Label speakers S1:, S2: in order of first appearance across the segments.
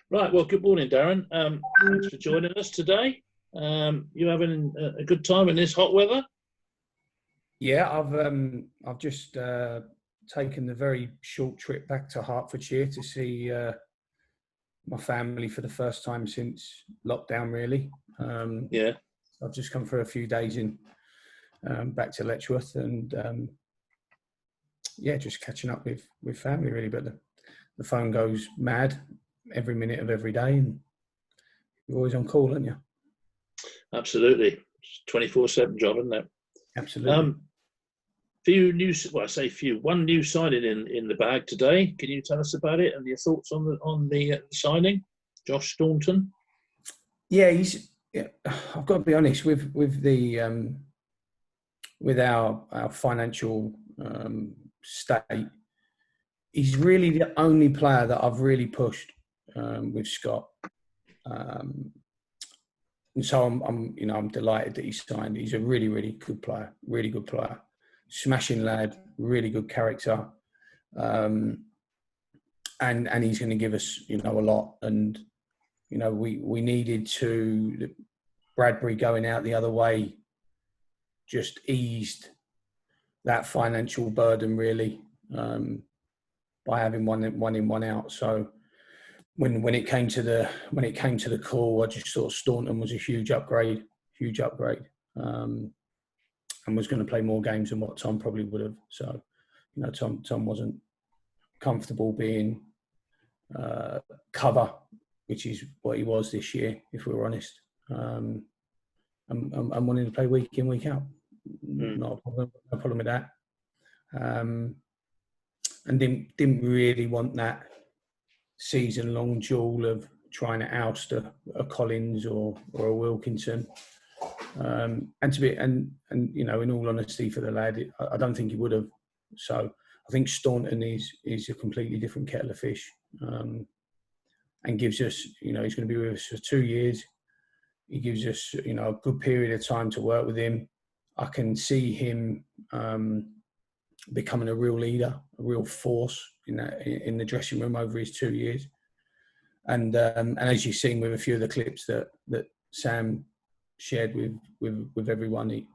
S1: Right. Well, good morning, Darren. Thanks for joining us today. You having a good time in this hot weather?
S2: Yeah, I've just taken the very short trip back to Hertfordshire to see my family for the first time since lockdown. Really,
S1: Yeah.
S2: I've just come for a few days in back to Letchworth, and yeah, just catching up with family really. But the phone goes mad every minute of every day, and you're always on call, aren't you?
S1: Absolutely. It's 24/7 job, isn't it?
S2: Absolutely.
S1: Few news. Well, I say few. One new signing in the bag today. Can you tell us about it and your thoughts on the signing, Josh Staunton?
S2: Yeah, I've got to be honest with the with our financial state. He's really the only player that I've really pushed with Scott, and so I'm delighted that he signed. He's a really good player, smashing lad, really good character, and he's going to give us a lot. And we needed to Bradbury going out the other way just eased that financial burden really by having one in, one out. So when it came to the call, I just thought Staunton was a huge upgrade, and was going to play more games than what Tom probably would have. So Tom wasn't comfortable being cover, which is what he was this year, if we're honest. And wanting to play week in, week out. No problem with that. And didn't really want that season-long duel of trying to oust a Collins or a Wilkinson. And in all honesty for the lad, I don't think he would have. So I think Staunton is a completely different kettle of fish, and gives us, he's going to be with us for 2 years. He gives us, a good period of time to work with him. I can see him becoming a real leader, a real force in the dressing room over his 2 years. And as you've seen with a few of the clips that Sam shared with everyone,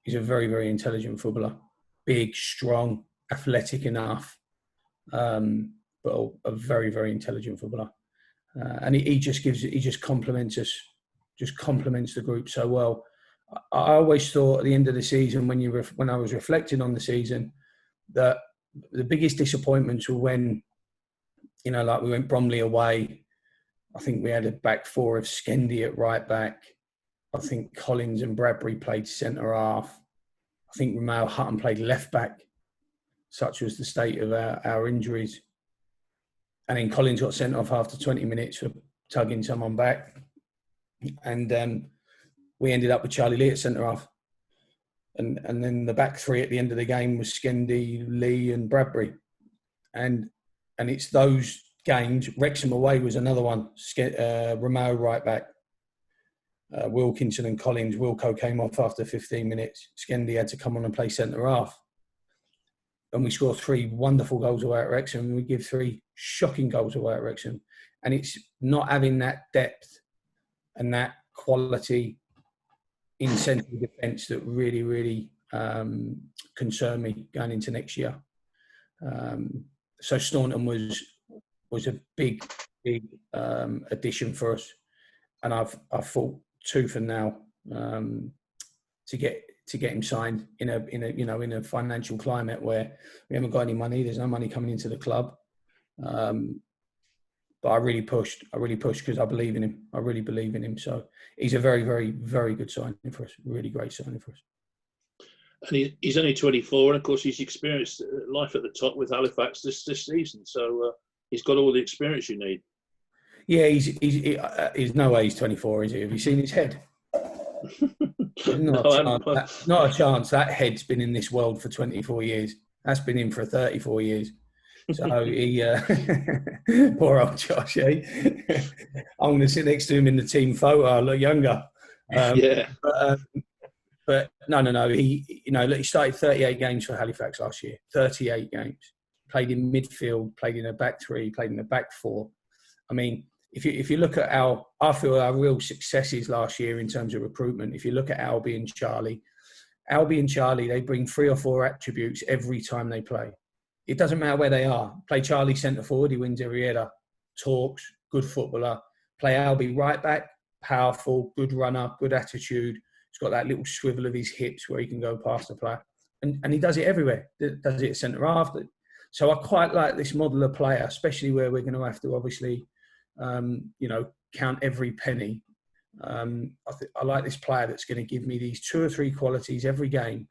S2: he's a very intelligent footballer, big, strong, athletic enough, but a very intelligent footballer. And he just complements us. Just complements the group so well. I always thought at the end of the season, when I was reflecting on the season, that the biggest disappointments were when, like we went Bromley away. I think we had a back four of Skendi at right back. I think Collins and Bradbury played centre half. I think Romeo Hutton played left back. Such was the state of our injuries. And then Collins got sent off after 20 minutes for tugging someone back. And we ended up with Charlie Lee at centre half, and then the back three at the end of the game was Skendi, Lee, and Bradbury, and it's those games. Wrexham away was another one. Romeo right back, Wilkinson and Collins. Wilco came off after 15 minutes. Skendi had to come on and play centre half, and we scored 3 wonderful goals away at Wrexham, and we give 3 shocking goals away at Wrexham, and it's not having that depth and that quality in central defence that really concern me going into next year. So Staunton was a big addition for us, and I've fought tooth and nail to get him signed in a financial climate where we haven't got any money. There's no money coming into the club. But I really pushed because I believe in him. I really believe in him. So he's a very good signing for us. Really great signing for us.
S1: And he's only 24, and of course he's experienced life at the top with Halifax this season. So he's got all the experience you need.
S2: Yeah, he's no way he's 24, is he? Have you seen his head? Not a chance. That head's been in this world for 24 years. That's been in for 34 years. So he, poor old Josh, eh? I'm going to sit next to him in the team photo. I look younger.
S1: Yeah.
S2: But no. He started 38 games for Halifax last year. 38 games. Played in midfield. Played in a back three. Played in a back four. I mean, if you look at I feel our real successes last year in terms of recruitment, if you look at Albie and Charlie, they bring 3 or 4 attributes every time they play. It doesn't matter where they are. Play Charlie centre forward, he wins every header. Talks, good footballer. Play Albie right back, powerful, good runner, good attitude. He's got that little swivel of his hips where he can go past the player. And he does it everywhere. Does it at centre half. So I quite like this model of player, especially where we're going to have to obviously, count every penny. I like this player that's going to give me these 2 or 3 qualities every game.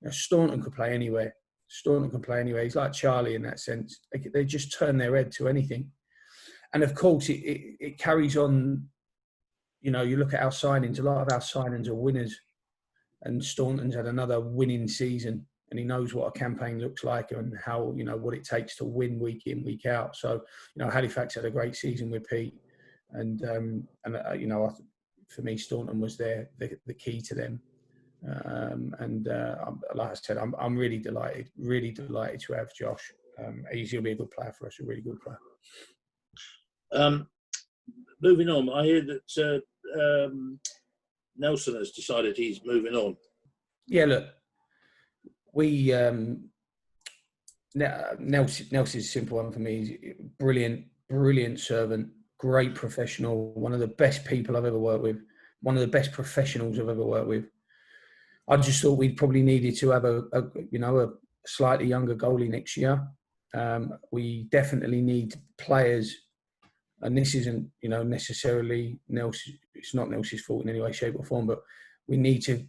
S2: Staunton could play anywhere. He's like Charlie in that sense. They just turn their head to anything. And of course, it carries on. You look at our signings. A lot of our signings are winners. And Staunton's had another winning season. And he knows what a campaign looks like and how, what it takes to win week in, week out. So, Halifax had a great season with Pete. And for me, Staunton was the key to them. Like I said, I'm really delighted to have Josh. He's going to be a good player for us, a really good player.
S1: Moving on, I hear that Nelson has decided he's moving on.
S2: Yeah, look, we Nelson's a simple one for me. He's brilliant servant, great professional, one of the best people I've ever worked with, one of the best professionals I've ever worked with. I just thought we probably needed to have a slightly younger goalie next year. We definitely need players, and this isn't necessarily Nelson. It's not Nelson's fault in any way, shape, or form, but we need to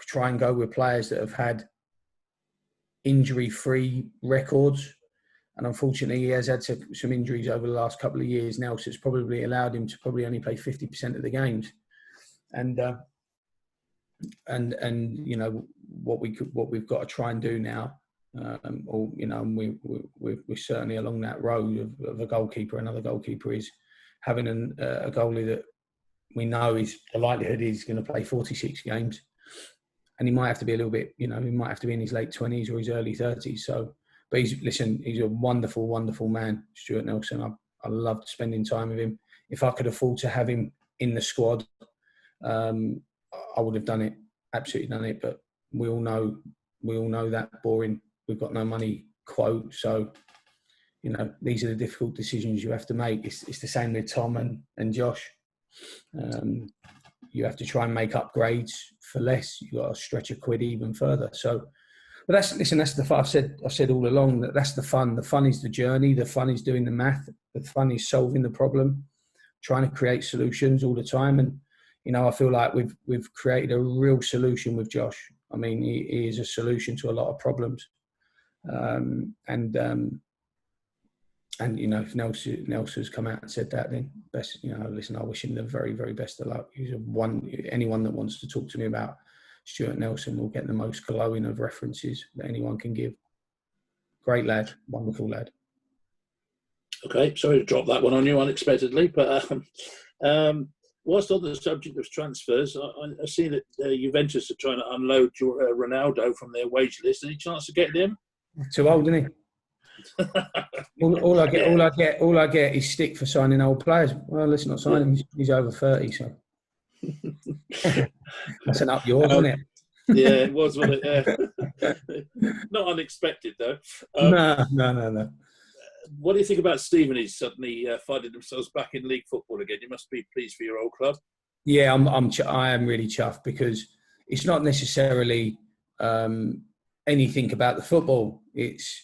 S2: try and go with players that have had injury-free records. And unfortunately, he has had some injuries over the last couple of years now, so it's probably allowed him to probably only play 50% of the games. And what we've got to try and do now, we're certainly along that road of a goalkeeper. Another goalkeeper is having a goalie that we know is the likelihood he's going to play 46 games, and he might have to be a little bit, he might have to be in his late 20s or his early 30s. So, but he's a wonderful, wonderful man, Stuart Nelson. I loved spending time with him. If I could afford to have him in the squad, I would have done it, absolutely done it. But we all know that boring, we've got no money quote. So, these are the difficult decisions you have to make. It's the same with Tom and Josh. You have to try and make upgrades for less. You've got to stretch a quid even further. So, but that's the fun. I've said all along that's the fun. The fun is the journey. The fun is doing the math. The fun is solving the problem, trying to create solutions all the time. And I feel like we've created a real solution with Josh. I mean, he is a solution to a lot of problems. If Nelson's come out and said that, then best, listen, I wish him the very, very best of luck. Anyone that wants to talk to me about Stuart Nelson will get the most glowing of references that anyone can give. Great lad, wonderful lad.
S1: Okay, sorry to drop that one on you unexpectedly, but whilst on the subject of transfers, I see that Juventus are trying to unload Ronaldo from their wage list. Any chance of getting him?
S2: Too old, isn't he? all I get is stick for signing old players. Well, let's not sign him. He's over 30, so that's an up yours, isn't it?
S1: Yeah, it was, wasn't it? Yeah. Not unexpected though.
S2: No.
S1: What do you think about Stevenage suddenly finding themselves back in league football again? You must be pleased for your old club.
S2: Yeah, I am really chuffed because it's not necessarily anything about the football. It's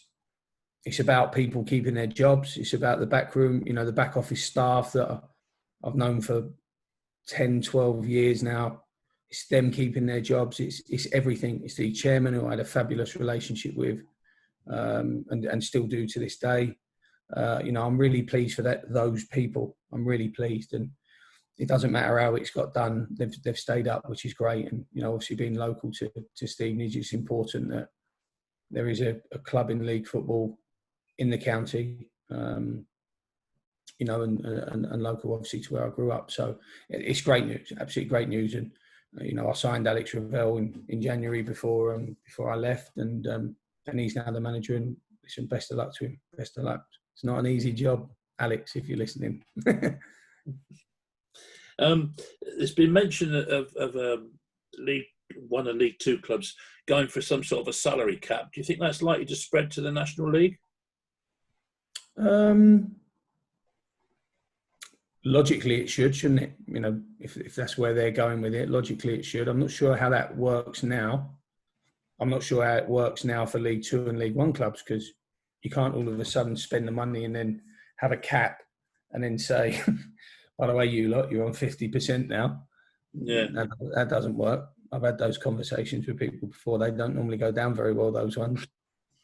S2: about people keeping their jobs. It's about the back room, the back office staff that I've known for 10, 12 years now. It's them keeping their jobs. It's everything. It's the chairman who I had a fabulous relationship with and still do to this day. I'm really pleased for those people. I'm really pleased. And it doesn't matter how it's got done. They've stayed up, which is great. And, obviously being local to Stevenage, it's important that there is a club in league football in the county, and local, obviously, to where I grew up. So it's great news, absolutely great news. And, I signed Alex Ravel in January before I left, and he's now the manager. And listen, best of luck to him. Best of luck. It's not an easy job, Alex, if you're listening.
S1: There's been mention of League One and League Two clubs going for some sort of a salary cap. Do you think that's likely to spread to the National League?
S2: Logically, it should, shouldn't it? You know, if that's where they're going with it, logically it should. I'm not sure how that works now. I'm not sure how it works now for League Two and League One clubs, because you can't all of a sudden spend the money and then have a cap and then say, by the way, you lot, you're on 50% now.
S1: Yeah.
S2: That doesn't work. I've had those conversations with people before. They don't normally go down very well, those ones.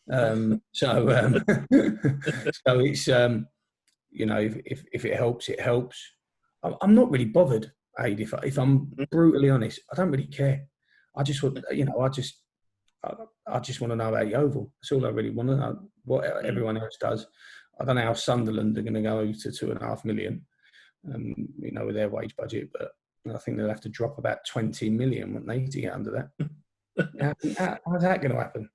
S2: So it's, you know, if it helps, it helps. I'm not really bothered, Aid, if I'm brutally honest. I don't really care. I just want, you know, I just want to know about the Oval. That's all I really want to know. What everyone else does. I don't know how Sunderland are going to go to 2.5 million, you know, with their wage budget, but I think they'll have to drop about 20 million, wouldn't they, to get under that? How's that going to happen?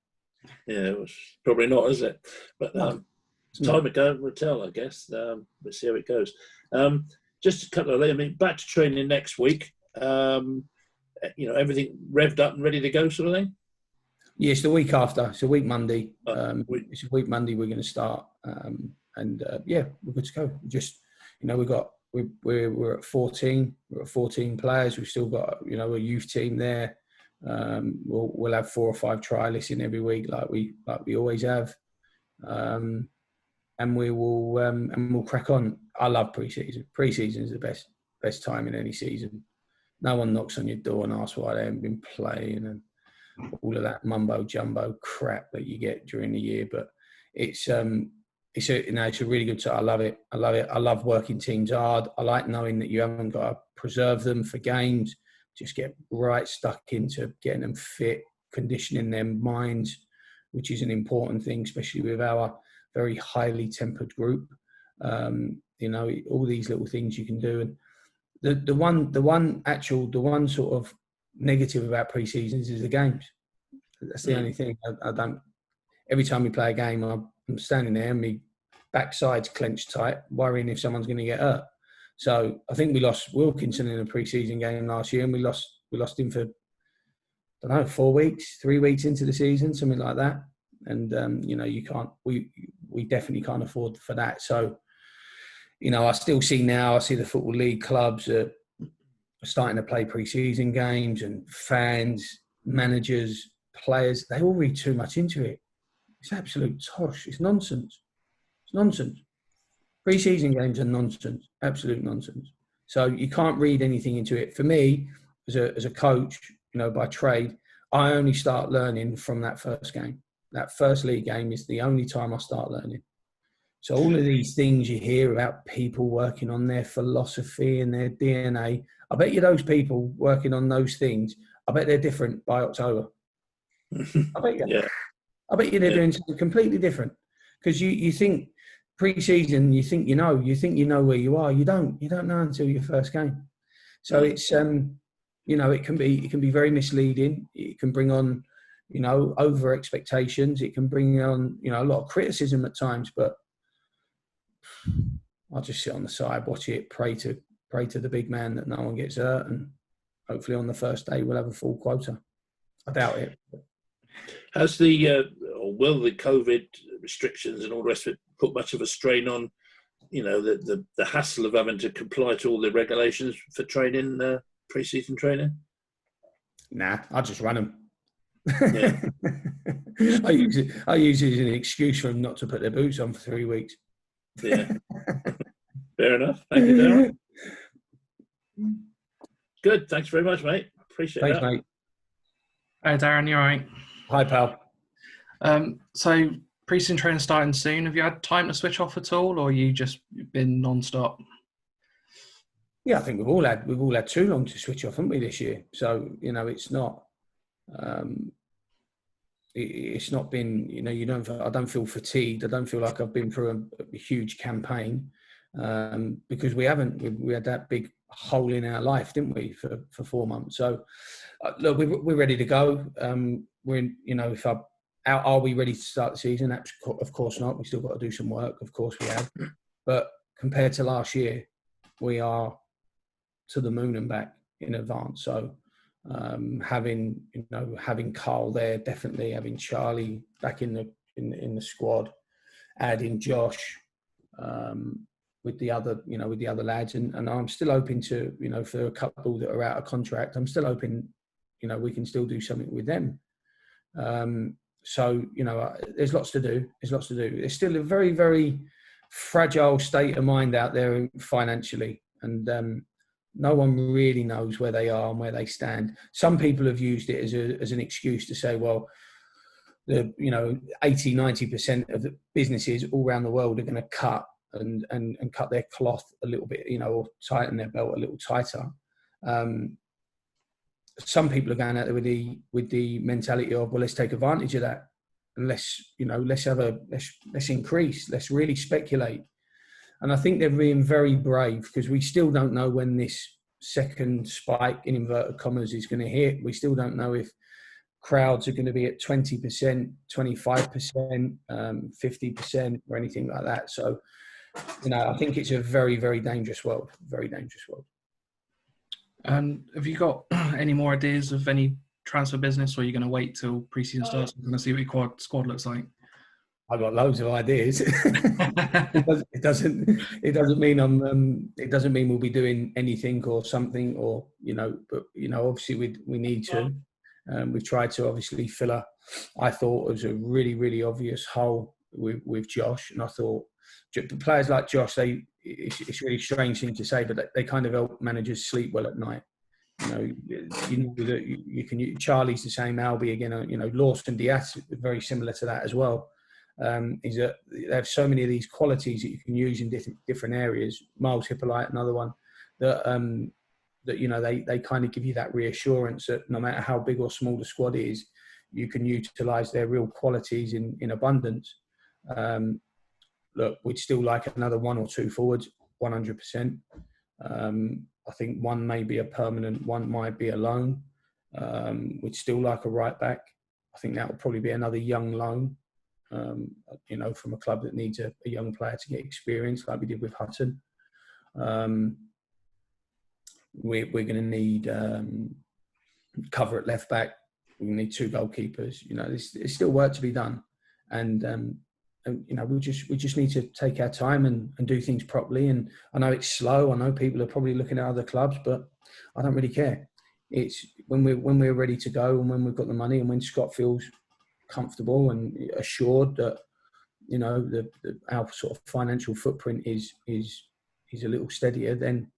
S1: Yeah, it was probably not, is it? But time ago will tell, I guess. We'll see how it goes. Just a couple of, I mean, back to training next week. You know, everything revved up and ready to go, sort of thing.
S2: Yeah, it's the week after. It's a week Monday. It's a week Monday. We're going to start, yeah, we're good to go. Just, you know, we're at 14. We're at 14 players. We've still got, you know, a youth team there. We'll have 4 or 5 trialists in every week, like we always have, and we'll crack on. I love pre-season. Pre-season is the best time in any season. No one knocks on your door and asks why they haven't been playing and all of that mumbo jumbo crap that you get during the year. But it's a really good time. I love it. I love working teams hard. I like knowing that you haven't got to preserve them for games. Just get right stuck into getting them fit, conditioning their minds, which is an important thing, especially with our very highly tempered group. You know, all these little things you can do. And the one sort of negative about pre-seasons is the games. That's the only thing. I don't. Every time we play a game, I'm standing there and my backside's clenched tight, worrying if someone's going to get hurt. So I think we lost Wilkinson in a pre-season game last year, and we lost him for, I don't know, 4 weeks, 3 weeks into the season, something like that. And you know, we definitely can't afford for that. So, you know, I see the Football League clubs are starting to play pre-season games, and fans, managers, players, they all read too much into it. It's absolute tosh. It's nonsense. It's nonsense. Pre-season games are nonsense, absolute nonsense. So you can't read anything into it. For me, as a coach, you know, by trade, I only start learning from that first game. That first league game is the only time I start learning. So all of these things you hear about people working on their philosophy and their DNA, I bet you those people working on those things, I bet they're different by October. I bet you.
S1: Yeah.
S2: I bet you they're doing something completely different. Because you think pre-season, you think you know where you are. You don't know until your first game. So it's you know, it can be very misleading. It can bring on, you know, over expectations. It can bring on, you know, a lot of criticism at times. But I'll just sit on the side, watch it, pray to the big man that no one gets hurt, and hopefully on the first day we'll have a full quota. I doubt it.
S1: Has will the COVID restrictions and all the rest of it put much of a strain on, you know, the hassle of having to comply to all the regulations for training, pre-season training?
S2: Nah, I just run them.
S1: Yeah.
S2: I use it as an excuse for them not to put their boots on for 3 weeks.
S1: Yeah. Fair enough. Thank you, Darren. Good. Thanks very much, mate. Appreciate
S2: Thanks,
S1: that.
S2: mate.
S3: Hey, Darren, you all right?
S2: Hi, pal.
S3: So pre-season training starting soon. Have you had time to switch off at all, or you just been non-stop?
S2: Yeah, I think we've all had too long to switch off, haven't we, this year? So, you know, it's not been, you know, I don't feel fatigued. I don't feel like I've been through a huge campaign, because we had that big hole in our life, didn't we, for 4 months? So look, we're ready to go. We're in, you know, are we ready to start the season? Of course not. We still got to do some work. Of course we have. But compared to last year, we are to the moon and back in advance. So having Carl there, definitely having Charlie back in the squad, adding Josh with the other lads, and I'm still open to, for a couple that are out of contract, I'm still open, we can still do something with them. So there's lots to do. There's still a very, very fragile state of mind out there financially, and no one really knows where they are and where they stand. Some people have used it as an excuse to say, well, 80-90% of the businesses all around the world are going to cut and cut their cloth a little bit, or tighten their belt a little tighter. Some people are going out there with the mentality of, well, let's take advantage of that, and let's increase, let's really speculate. And I think they're being very brave, because we still don't know when this second spike, in inverted commas, is going to hit. We still don't know if crowds are going to be at 20%, 25%, 50%, or anything like that. So, I think it's a very, very dangerous world. Very dangerous world.
S3: And have you got any more ideas of any transfer business, or are you going to wait till pre-season starts and kind of see what your squad looks like?
S2: I've got loads of ideas. It doesn't mean we'll be doing anything or something, or but obviously we need to. We've tried to obviously fill I thought it was a really, really obvious hole with Josh, and I thought the players like Josh, it's a really strange thing to say, but they kind of help managers sleep well at night. You can. Charlie's the same. Albie again. Lawson, Diaz, very similar to that as well. Is that they have so many of these qualities that you can use in different areas. Miles Hippolyte, another one that they kind of give you that reassurance that no matter how big or small the squad is, you can utilise their real qualities in abundance. Look, we'd still like another one or two forwards, 100%. I think one may be a permanent, one might be a loan. We'd still like a right back. I think that would probably be another young loan, from a club that needs a young player to get experience, like we did with Hutton. We're going to need cover at left back. We need 2 goalkeepers. There's still work to be done, and we just need to take our time and do things properly. And I know it's slow. I know people are probably looking at other clubs, but I don't really care. It's when we're ready to go, and when we've got the money, and when Scott feels comfortable and assured that our sort of financial footprint is a little steadier, then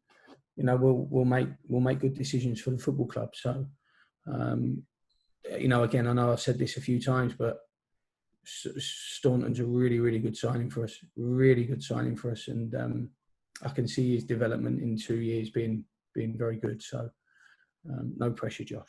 S2: we'll make good decisions for the football club. So again, I know I've said this a few times, but Staunton's a really, really good signing for us. Really good signing for us, and I can see his development in 2 years being very good. So no pressure, Josh.